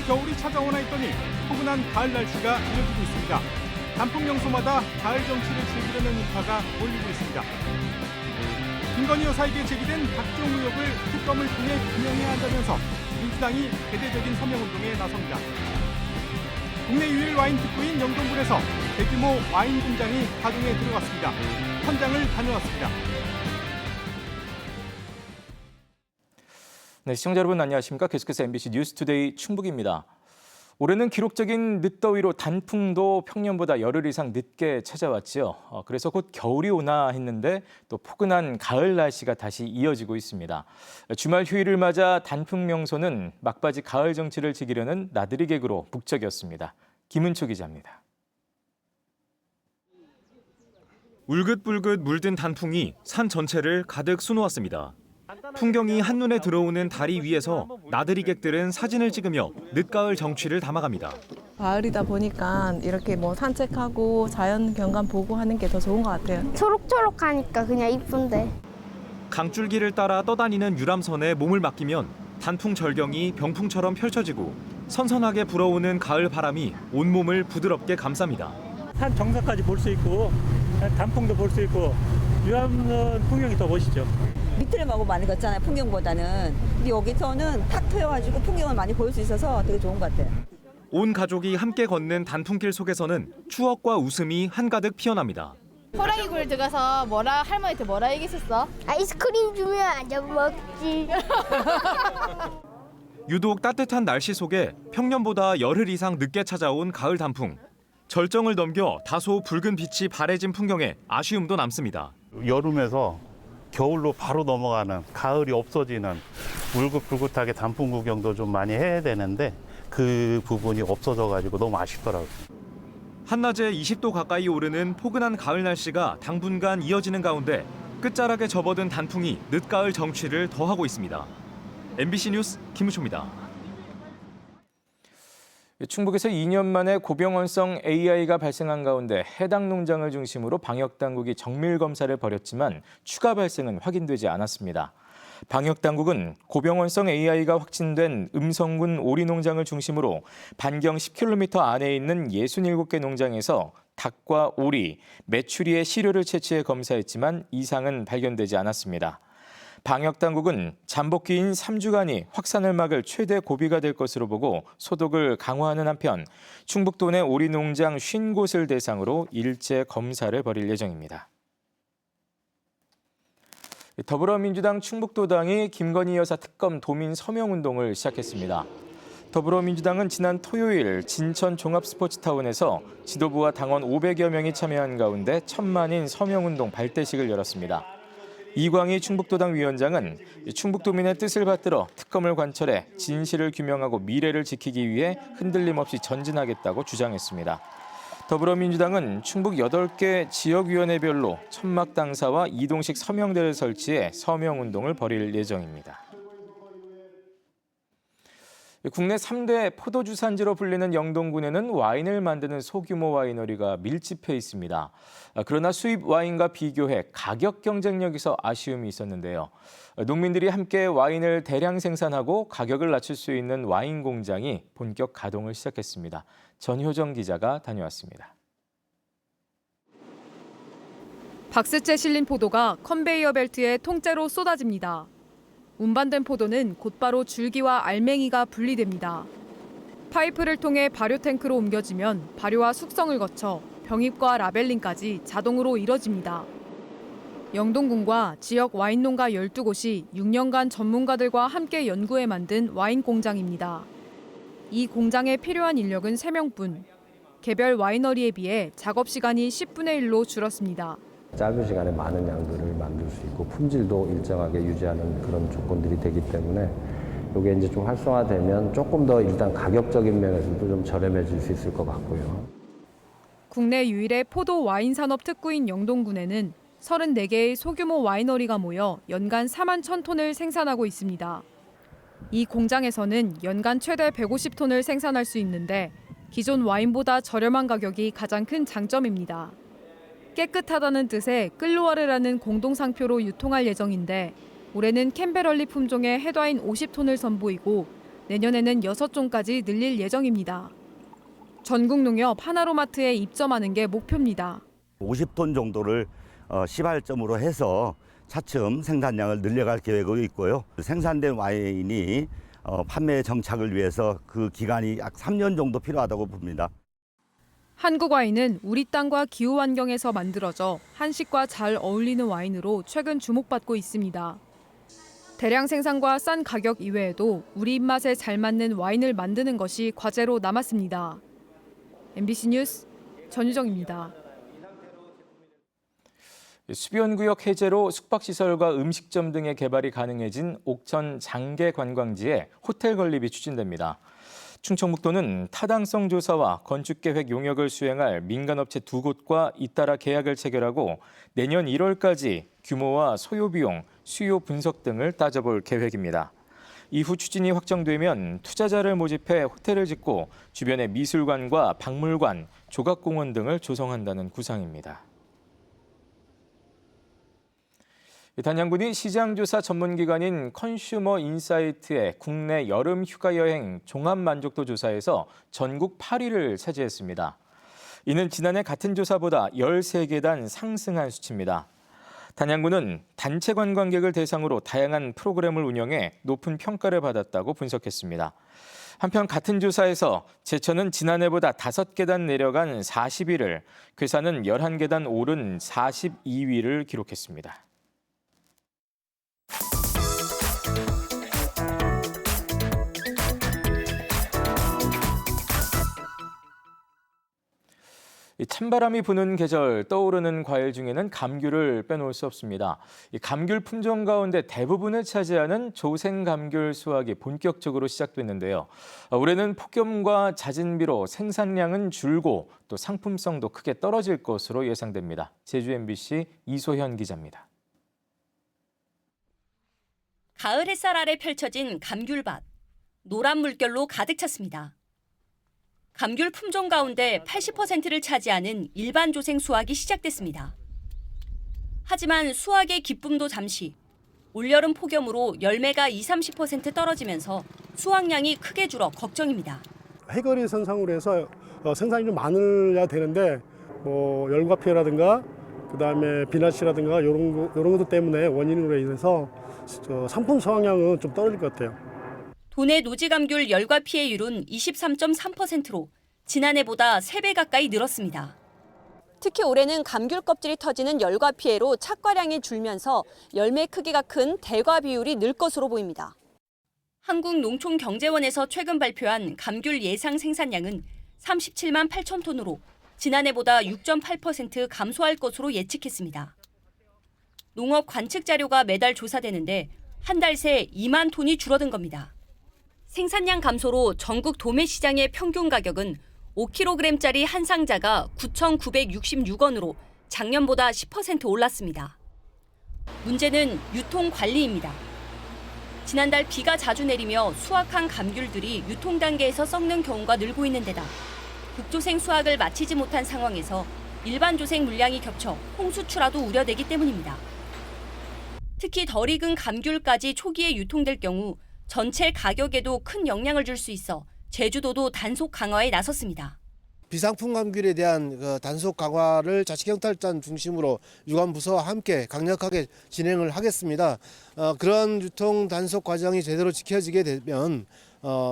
겨울이 찾아오나 했더니 포근한 가을 날씨가 이어지고 있습니다. 단풍 명소마다 가을 정취를 즐기려는 인파가 몰리고 있습니다. 김건희 여사에게 제기된 각종 의혹을 특검을 통해 규명해야 한다면서 민주당이 대대적인 서명운동에 나섭니다. 국내 유일 와인 특구인 영동군에서 대규모 와인 공장이 가동에 들어갔습니다. 현장을 다녀왔습니다. 네, 시청자 여러분 안녕하십니까? 계속해서 MBC 뉴스투데이 충북입니다. 올해는 기록적인 늦더위로 단풍도 평년보다 열흘 이상 늦게 찾아왔지요. 그래서 곧 겨울이 오나 했는데 또 포근한 가을 날씨가 다시 이어지고 있습니다. 주말 휴일을 맞아 단풍 명소는 막바지 가을 정취를 즐기려는 나들이 객으로 북적였습니다. 김은초 기자입니다. 울긋불긋 물든 단풍이 산 전체를 가득 수놓았습니다. 풍경이 한눈에 들어오는 다리 위에서 나들이객들은 사진을 찍으며 늦가을 정취를 담아갑니다. 가을이다 보니까 이렇게 뭐 산책하고 자연 경관 보고 하는 게 더 좋은 것 같아요. 초록초록하니까 그냥 이쁜데. 강줄기를 따라 떠다니는 유람선에 몸을 맡기면 단풍 절경이 병풍처럼 펼쳐지고 선선하게 불어오는 가을 바람이 온몸을 부드럽게 감쌉니다. 산 정상까지 볼 수 있고 단풍도 볼 수 있고 유람선 풍경이 더 멋있죠. 밑을 마구 많이 걷잖아요, 풍경보다는. 근데 여기서는 탁 트여가지고 풍경을 많이 볼 수 있어서 되게 좋은 것 같아요. 온 가족이 함께 걷는 단풍길 속에서는 추억과 웃음이 한가득 피어납니다. 호랑이 굴 들어가서 할머니한테 뭐라 얘기했었어? 아이스크림 주면 안 먹지. 유독 따뜻한 날씨 속에 평년보다 열흘 이상 늦게 찾아온 가을 단풍. 절정을 넘겨 다소 붉은 빛이 바래진 풍경에 아쉬움도 남습니다. 여름에서 겨울로 바로 넘어가는, 가을이 없어지는 울긋불긋하게 단풍 구경도 좀 많이 해야 되는데 그 부분이 없어져가지고 너무 아쉽더라고요. 한낮에 20도 가까이 오르는 포근한 가을 날씨가 당분간 이어지는 가운데 끝자락에 접어든 단풍이 늦가을 정취를 더하고 있습니다. MBC 뉴스 김우초입니다. 충북에서 2년 만에 고병원성 AI가 발생한 가운데 해당 농장을 중심으로 방역당국이 정밀 검사를 벌였지만 추가 발생은 확인되지 않았습니다. 방역당국은 고병원성 AI가 확진된 음성군 오리 농장을 중심으로 반경 10km 안에 있는 67개 농장에서 닭과 오리, 메추리의 시료를 채취해 검사했지만 이상은 발견되지 않았습니다. 방역당국은 잠복기인 3주간이 확산을 막을 최대 고비가 될 것으로 보고 소독을 강화하는 한편 충북도 내 오리 농장 50곳을 대상으로 일제 검사를 벌일 예정입니다. 더불어민주당 충북도당이 김건희 여사 특검 도민 서명운동을 시작했습니다. 더불어민주당은 지난 토요일 진천 종합스포츠타운에서 지도부와 당원 500여 명이 참여한 가운데 천만인 서명운동 발대식을 열었습니다. 이광희 충북도당 위원장은 충북도민의 뜻을 받들어 특검을 관철해 진실을 규명하고 미래를 지키기 위해 흔들림 없이 전진하겠다고 주장했습니다. 더불어민주당은 충북 8개 지역위원회별로 천막 당사와 이동식 서명대를 설치해 서명운동을 벌일 예정입니다. 국내 3대 포도주산지로 불리는 영동군에는 와인을 만드는 소규모 와이너리가 밀집해 있습니다. 그러나 수입 와인과 비교해 가격 경쟁력에서 아쉬움이 있었는데요. 농민들이 함께 와인을 대량 생산하고 가격을 낮출 수 있는 와인 공장이 본격 가동을 시작했습니다. 전효정 기자가 다녀왔습니다. 박스째 실린 포도가 컨베이어 벨트에 통째로 쏟아집니다. 운반된 포도는 곧바로 줄기와 알맹이가 분리됩니다. 파이프를 통해 발효 탱크로 옮겨지면 발효와 숙성을 거쳐 병입과 라벨링까지 자동으로 이뤄집니다. 영동군과 지역 와인 농가 12곳이 6년간 전문가들과 함께 연구해 만든 와인 공장입니다. 이 공장에 필요한 인력은 3명뿐. 개별 와이너리에 비해 작업 시간이 10분의 1로 줄었습니다. 짧은 시간에 많은 양들을 만들 수 있고 품질도 일정하게 유지하는 그런 조건들이 되기 때문에 이게 이제 좀 활성화되면 조금 더 일단 가격적인 면에서도 좀 저렴해질 수 있을 것 같고요. 국내 유일의 포도 와인 산업 특구인 영동군에는 34개의 소규모 와이너리가 모여 연간 4만 1,000톤을 생산하고 있습니다. 이 공장에서는 연간 최대 150톤을 생산할 수 있는데 기존 와인보다 저렴한 가격이 가장 큰 장점입니다. 깨끗하다는 뜻의 끌로아르라는 공동상표로 유통할 예정인데 올해는 캔베럴리 품종의 햇와인 50톤을 선보이고 내년에는 6종까지 늘릴 예정입니다. 전국 농협 하나로마트에 입점하는 게 목표입니다. 50톤 정도를 시발점으로 해서 차츰 생산량을 늘려갈 계획으로 있고요. 생산된 와인이 판매 정착을 위해서 그 기간이 약 3년 정도 필요하다고 봅니다. 한국 와인은 우리 땅과 기후 환경에서 만들어져 한식과 잘 어울리는 와인으로 최근 주목받고 있습니다. 대량 생산과 싼 가격 이외에도 우리 입맛에 잘 맞는 와인을 만드는 것이 과제로 남았습니다. MBC 뉴스 전유정입니다. 수변구역 해제로 숙박시설과 음식점 등의 개발이 가능해진 옥천 장계 관광지에 호텔 건립이 추진됩니다. 충청북도는 타당성 조사와 건축계획 용역을 수행할 민간업체 2곳과 잇따라 계약을 체결하고 내년 1월까지 규모와 소요비용, 수요 분석 등을 따져볼 계획입니다. 이후 추진이 확정되면 투자자를 모집해 호텔을 짓고 주변에 미술관과 박물관, 조각공원 등을 조성한다는 구상입니다. 단양군이 시장조사 전문기관인 컨슈머 인사이트의 국내 여름 휴가여행 종합만족도 조사에서 전국 8위를 차지했습니다. 이는 지난해 같은 조사보다 13계단 상승한 수치입니다. 단양군은 단체 관광객을 대상으로 다양한 프로그램을 운영해 높은 평가를 받았다고 분석했습니다. 한편 같은 조사에서 제천은 지난해보다 5계단 내려간 40위를, 괴산은 11계단 오른 42위를 기록했습니다. 찬바람이 부는 계절 떠오르는 과일 중에는 감귤을 빼놓을 수 없습니다. 감귤 품종 가운데 대부분을 차지하는 조생감귤 수확이 본격적으로 시작됐는데요. 올해는 폭염과 잦은 비로 생산량은 줄고 또 상품성도 크게 떨어질 것으로 예상됩니다. 제주 MBC 이소현 기자입니다. 가을 햇살 아래 펼쳐진 감귤밭. 노란 물결로 가득 찼습니다. 감귤 품종 가운데 80%를 차지하는 일반 조생 수확이 시작됐습니다. 하지만 수확의 기쁨도 잠시, 올여름 폭염으로 열매가 20-30% 떨어지면서 수확량이 크게 줄어 걱정입니다. 해거리 선상으로 해서 생산이 좀 많아야 되는데 열과 피해라든가 그다음에 비나치라든가 이런 것들 때문에 원인으로 인해서 상품 수확량은 좀 떨어질 것 같아요. 도내 노지감귤 열과 피해율은 23.3%로 지난해보다 3배 가까이 늘었습니다. 특히 올해는 감귤 껍질이 터지는 열과 피해로 착과량이 줄면서 열매 크기가 큰 대과 비율이 늘 것으로 보입니다. 한국농촌경제원에서 최근 발표한 감귤 예상 생산량은 37만 8천 톤으로 지난해보다 6.8% 감소할 것으로 예측했습니다. 농업 관측 자료가 매달 조사되는데 한 달 새 2만 톤이 줄어든 겁니다. 생산량 감소로 전국 도매 시장의 평균 가격은 5kg짜리 한 상자가 9,966원으로 작년보다 10% 올랐습니다. 문제는 유통 관리입니다. 지난달 비가 자주 내리며 수확한 감귤들이 유통 단계에서 썩는 경우가 늘고 있는 데다 극조생 수확을 마치지 못한 상황에서 일반 조생 물량이 겹쳐 홍수출하도 우려되기 때문입니다. 특히 덜 익은 감귤까지 초기에 유통될 경우 전체 가격에도 큰 영향을 줄 수 있어 제주도도 단속 강화에 나섰습니다. 비상품 감귤에 대한 단속 강화를 자치경찰단 중심으로 유관부서와 함께 강력하게 진행을 하겠습니다. 그런 유통 단속 과정이 제대로 지켜지게 되면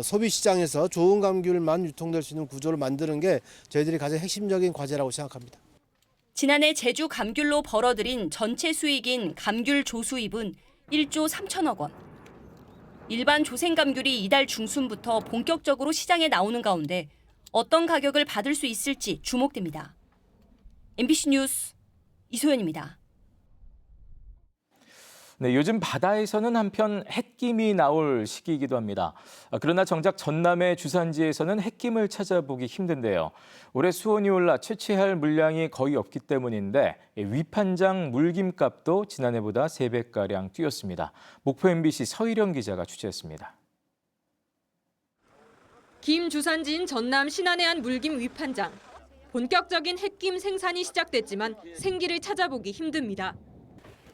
소비시장에서 좋은 감귤만 유통될 수 있는 구조를 만드는 게 저희들이 가장 핵심적인 과제라고 생각합니다. 지난해 제주 감귤로 벌어들인 전체 수익인 감귤 조수입은 1조 3천억 원. 일반 조생감귤이 이달 중순부터 본격적으로 시장에 나오는 가운데 어떤 가격을 받을 수 있을지 주목됩니다. MBC 뉴스 이소연입니다. 네, 요즘 바다에서는 한편 햇김이 나올 시기이기도 합니다. 그러나 정작 전남의 주산지에서는 햇김을 찾아보기 힘든데요. 올해 수온이 올라 채취할 물량이 거의 없기 때문인데 위판장 물김값도 지난해보다 3배가량 뛰었습니다. 목포 MBC 서희령 기자가 취재했습니다. 김 주산지인 전남 신안의 물김 위판장. 본격적인 햇김 생산이 시작됐지만 생기를 찾아보기 힘듭니다.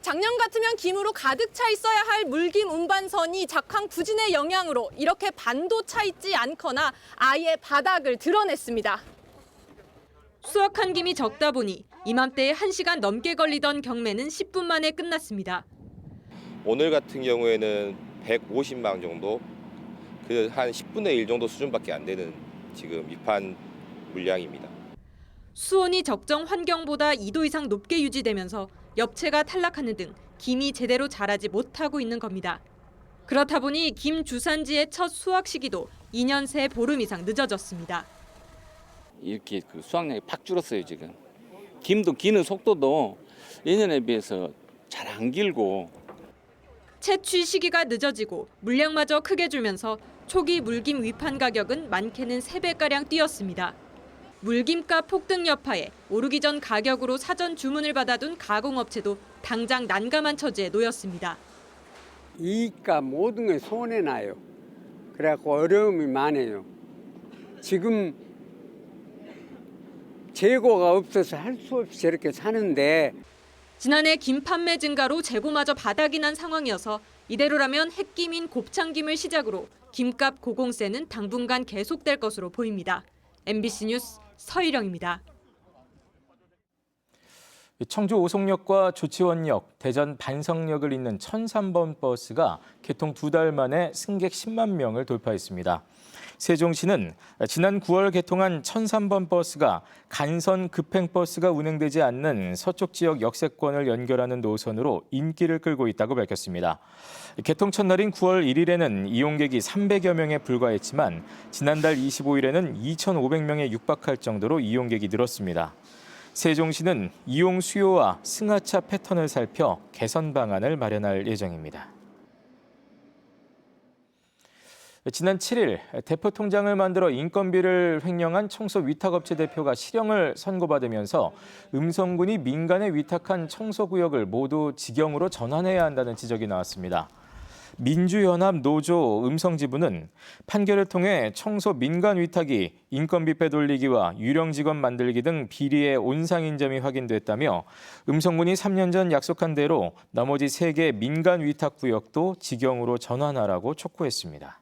작년 같으면 김으로 가득 차 있어야 할 물김 운반선이 작황 부진의 영향으로 이렇게 반도 차 있지 않거나 아예 바닥을 드러냈습니다. 수확한 김이 적다 보니 이맘때에 1시간 넘게 걸리던 경매는 10분 만에 끝났습니다. 오늘 같은 경우에는 150망 정도, 그 한 10분의 1 정도 수준밖에 안 되는 지금 입한 물량입니다. 수온이 적정 환경보다 2도 이상 높게 유지되면서 엽채가 탈락하는 등 김이 제대로 자라지 못하고 있는 겁니다. 그렇다 보니 김 주산지의 첫 수확 시기도 2년 새 보름 이상 늦어졌습니다. 이렇게 그 수확량이 팍 줄었어요, 지금. 김도 기는 속도도 예년에 비해서 잘 안 길고. 채취 시기가 늦어지고 물량마저 크게 줄면서 초기 물김 위판 가격은 많게는 3배가량 뛰었습니다. 물김값 폭등 여파에 오르기 전 가격으로 사전 주문을 받아둔 가공업체도 당장 난감한 처지에 놓였습니다. 이익값 모든 게 손해나요. 그래갖고 어려움이 많아요. 지금 재고가 없어서 할 수 없이 저렇게 사는데 지난해 김 판매 증가로 재고마저 바닥이 난 상황이어서 이대로라면 햇김인 곱창김을 시작으로 김값 고공세는 당분간 계속될 것으로 보입니다. MBC 뉴스 서희령입니다. 청주 오송역과 조치원역, 대전 반성역을 잇는 1003번 버스가 개통 2달 만에 승객 10만 명을 돌파했습니다. 세종시는 지난 9월 개통한 1003번 버스가 간선 급행버스가 운행되지 않는 서쪽 지역 역세권을 연결하는 노선으로 인기를 끌고 있다고 밝혔습니다. 개통 첫날인 9월 1일에는 이용객이 300여 명에 불과했지만 지난달 25일에는 2,500명에 육박할 정도로 이용객이 늘었습니다. 세종시는 이용 수요와 승하차 패턴을 살펴 개선 방안을 마련할 예정입니다. 지난 7일 대표 통장을 만들어 인건비를 횡령한 청소 위탁업체 대표가 실형을 선고받으면서 음성군이 민간에 위탁한 청소구역을 모두 직영으로 전환해야 한다는 지적이 나왔습니다. 민주연합 노조 음성지부는 판결을 통해 청소 민간 위탁이 인건비 빼돌리기와 유령 직원 만들기 등 비리의 온상인 점이 확인됐다며 음성군이 3년 전 약속한 대로 나머지 3개 민간 위탁 구역도 직영으로 전환하라고 촉구했습니다.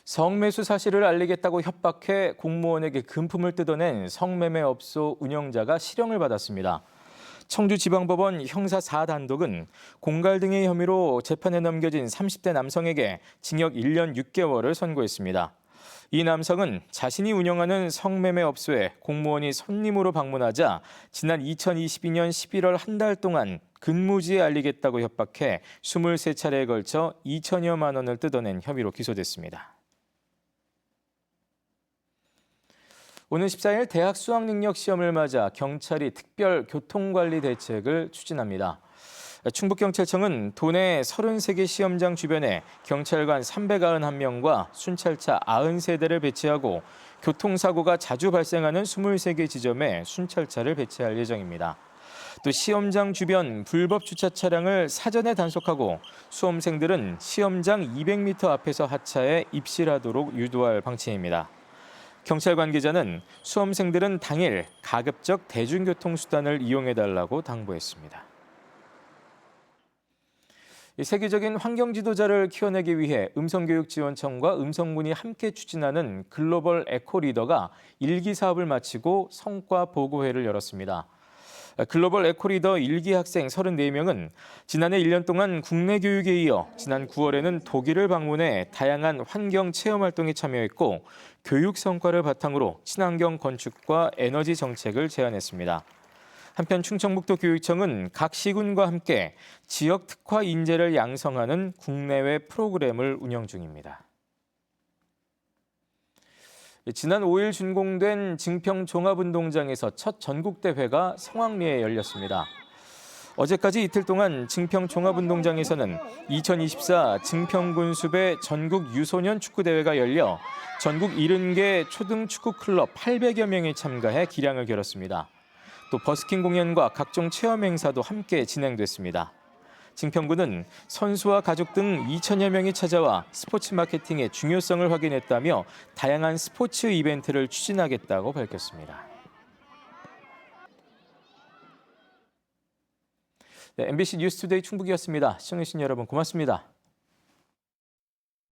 성매수 사실을 알리겠다고 협박해 공무원에게 금품을 뜯어낸 성매매업소 운영자가 실형을 받았습니다. 청주지방법원 형사 4단독은 공갈 등의 혐의로 재판에 넘겨진 30대 남성에게 징역 1년 6개월을 선고했습니다. 이 남성은 자신이 운영하는 성매매업소에 공무원이 손님으로 방문하자 지난 2022년 11월 한 달 동안 근무지에 알리겠다고 협박해 23차례에 걸쳐 2천여만 원을 뜯어낸 혐의로 기소됐습니다. 오는 14일 대학 수학능력 시험을 맞아 경찰이 특별 교통관리 대책을 추진합니다. 충북경찰청은 도내 33개 시험장 주변에 경찰관 391명과 순찰차 90세대를 배치하고 교통사고가 자주 발생하는 23개 지점에 순찰차를 배치할 예정입니다. 또 시험장 주변 불법 주차 차량을 사전에 단속하고 수험생들은 시험장 200m 앞에서 하차해 입실하도록 유도할 방침입니다. 경찰 관계자는 수험생들은 당일 가급적 대중교통수단을 이용해달라고 당부했습니다. 세계적인 환경지도자를 키워내기 위해 음성교육지원청과 음성군이 함께 추진하는 글로벌 에코리더가 1기 사업을 마치고 성과 보고회를 열었습니다. 글로벌 에코리더 1기 학생 34명은 지난해 1년 동안 국내 교육에 이어 지난 9월에는 독일을 방문해 다양한 환경 체험 활동에 참여했고 교육 성과를 바탕으로 친환경 건축과 에너지 정책을 제안했습니다. 한편 충청북도 교육청은 각 시군과 함께 지역 특화 인재를 양성하는 국내외 프로그램을 운영 중입니다. 지난 5일 준공된 증평 종합운동장에서 첫 전국대회가 성황리에 열렸습니다. 어제까지 이틀 동안 증평 종합운동장에서는 2024 증평군수배 전국 유소년 축구대회가 열려 전국 70개 초등축구클럽 800여 명이 참가해 기량을 겨뤘습니다. 또 버스킹 공연과 각종 체험 행사도 함께 진행됐습니다. 증평군은 선수와 가족 등 2천여 명이 찾아와 스포츠 마케팅의 중요성을 확인했다며 다양한 스포츠 이벤트를 추진하겠다고 밝혔습니다. 네, MBC 뉴스투데이 충북이었습니다. 시청해주신 여러분 고맙습니다.